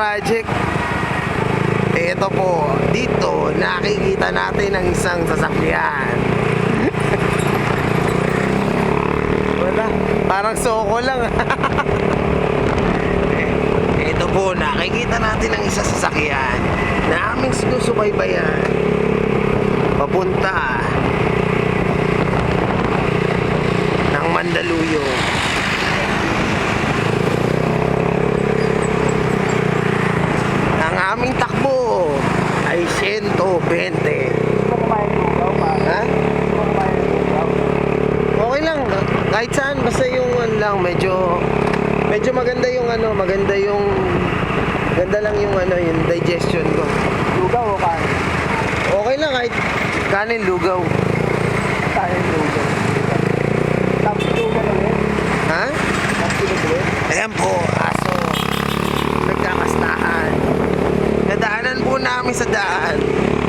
project. Ito po, dito nakikita natin ang isang sasakyan. Wala, parang soko lang. Ito po, nakikita natin ang isang sasakyan na aming sinusubaybayan papunta ng Mandaluyong. Ang aming takbo ay 120. Ha? Okay lang, kahit saan, basta yung lang, medyo maganda yung maganda lang yung yung digestion ko. Lugaw o kanin? Okay lang kahit kanin, lugaw. Kanin, lugaw. Tapos lugaw na rin? Ha? Tapos lugaw? Ayan po, aso. Nagkakastahan. Nadaanan po namin sa daan.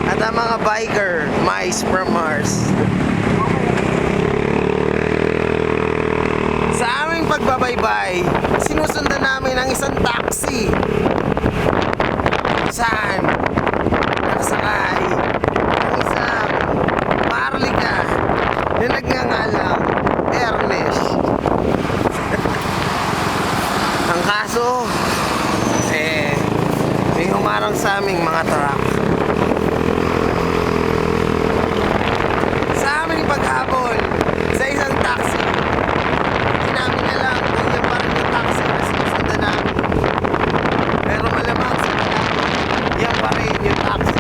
At ang mga biker, mice from Mars. Sa aming pagbabaybay, sinusundan namin ang isang taxi. Saan nakasakay ang isang Marlica na nagngangalang Ernest. Ang kaso, may humarang sa aming mga truck. Sa aming paghabol sa isang taxi, hindi namin alam kung yan pa rin yung taxi na sinusundan namin. Pero malamang sa yan pa rin yung taxi.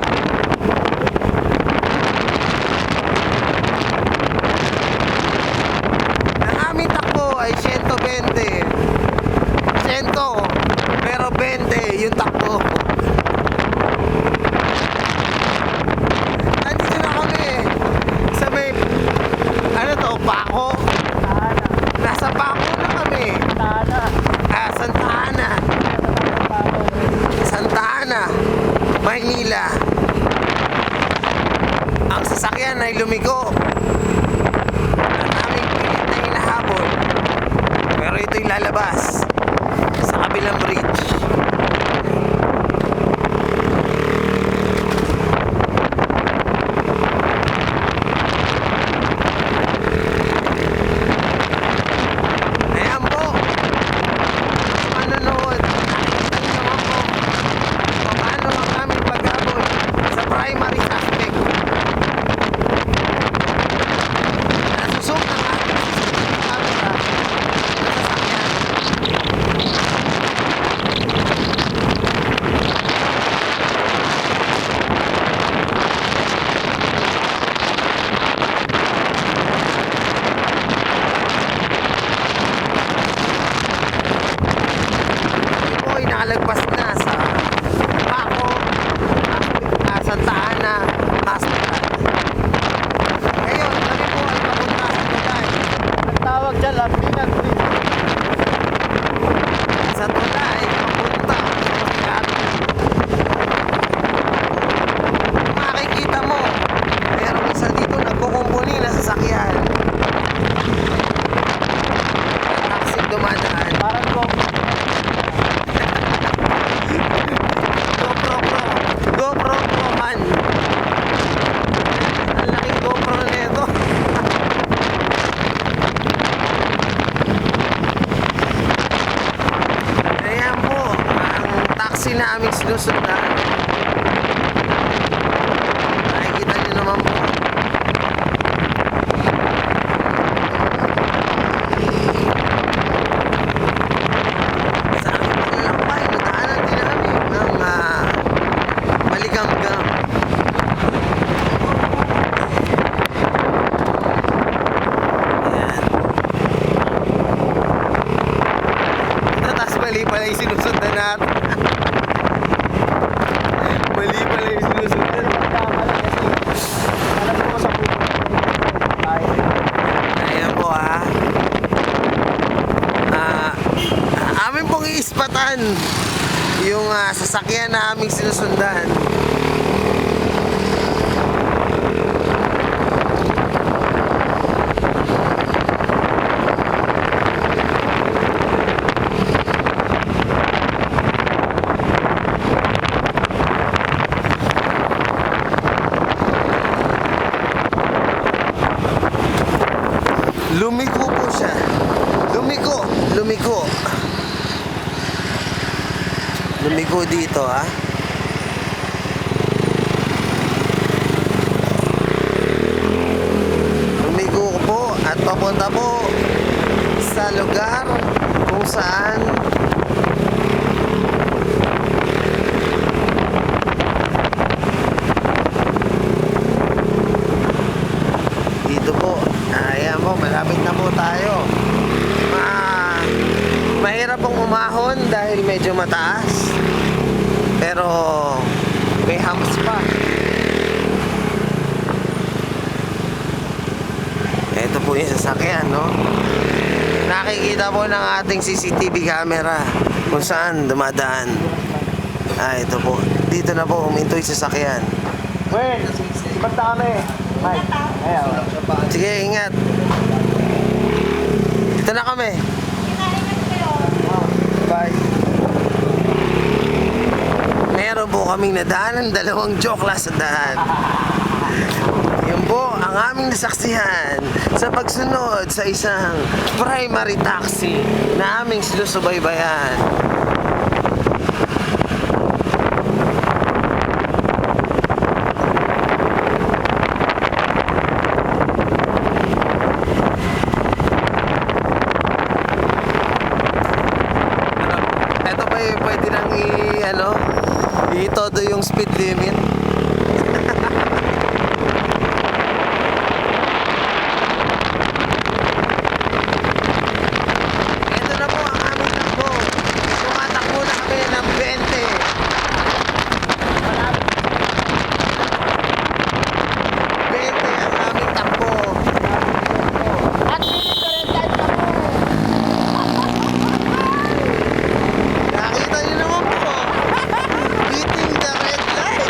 Ang aming takbo ay 120. 100, pero 20 yung takbo. Nandito na kami sa may Paco. Nasa Paco na kami. Santa Ana. Santa Ana, Maynila. Ang sasakyan ay lumiko. Ang aming pilit na hinahabol. Pero ito'y lalabas sa kabilang bridge. Ayan po, manonood, nakikita niyo naman po kung paano ang aming paghabol sa primary suspect. Nasusok ang aming camera na sasakyan. Ito ay nakalagpas na sa Paco, Santa Ana Hospital. Ngayon, kami po ay papunta sa Tulay. Ang tawag dyan, Lampinan Bridge. Sa Tulay, papunta sa Seattle. Kung makikita mo, mayroong isa dito nagkukumpuni na sasakyan. Taxi dumadaan. Parang GoPro Pro man. Ang laking GoPro na ito. Ayan po ang taxi na aming sinusundan. Nakikita nyo naman po. Sa aming paglalakbay, nadaanan din namin ng Maligamgam. Ayan. Tapos mali pala yung sinusundan natin. Mali pala yung sinusundan. alam ko sa puto. Ayan po amin pong iispatan yung sasakyan na aming sinusundan. Lumiko po siya. Lumiko. Lumiko dito, ha. Lumiko po at papunta po sa lugar kung saan dito po. Ayan po, malapit na po tayo. Mahirap pong umahon dahil medyo mataas. Pero may humps pa. Ito po yung sasakyan, no? Nakikita po ng ating CCTV camera kung saan dumadaan. Ito po. Dito na po huminto yung sasakyan. Wen, basta kami. Mike. Ayaw. Sige, ingat. Dito na kami. Bye. Meron po kaming nadaan ng 2 jokla sa daan. Yun po ang aming nasaksihan sa pagsunod sa isang primary taxi na aming sinusubaybayan. Ito ba yung pwede nang i-todo yung speed limit? Ito na po ang aming takbo. Tumatakbo na kami ng 20. 20 ang aming takbo. Nakita niyo naman po. Beating the red light.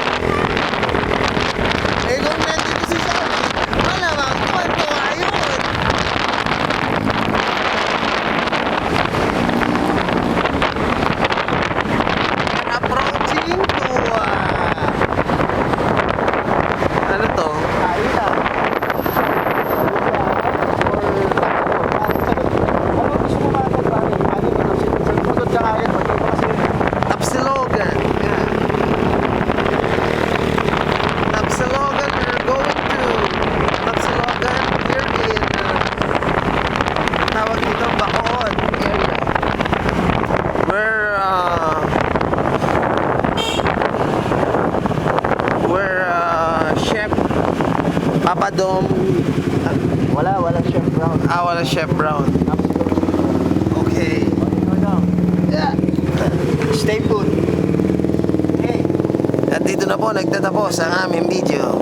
Eh kung nandito si Sabi, malamang kwento ayun. We're approaching to ano to? Tayo na. Ano gusto mo magagawin? Ano ba? Sunod ka kaya. Pag di ba kasi Tapsilogan. Yeah. Tapsilogan, we're going to Tapsilogan. We're in tawag dito, Bacood area. We're Chef Papadom. wala chef brown. Wala Chef Brown. Okay. Yeah. Stay put. Hey. At dito na po nagtatapos ang aming video.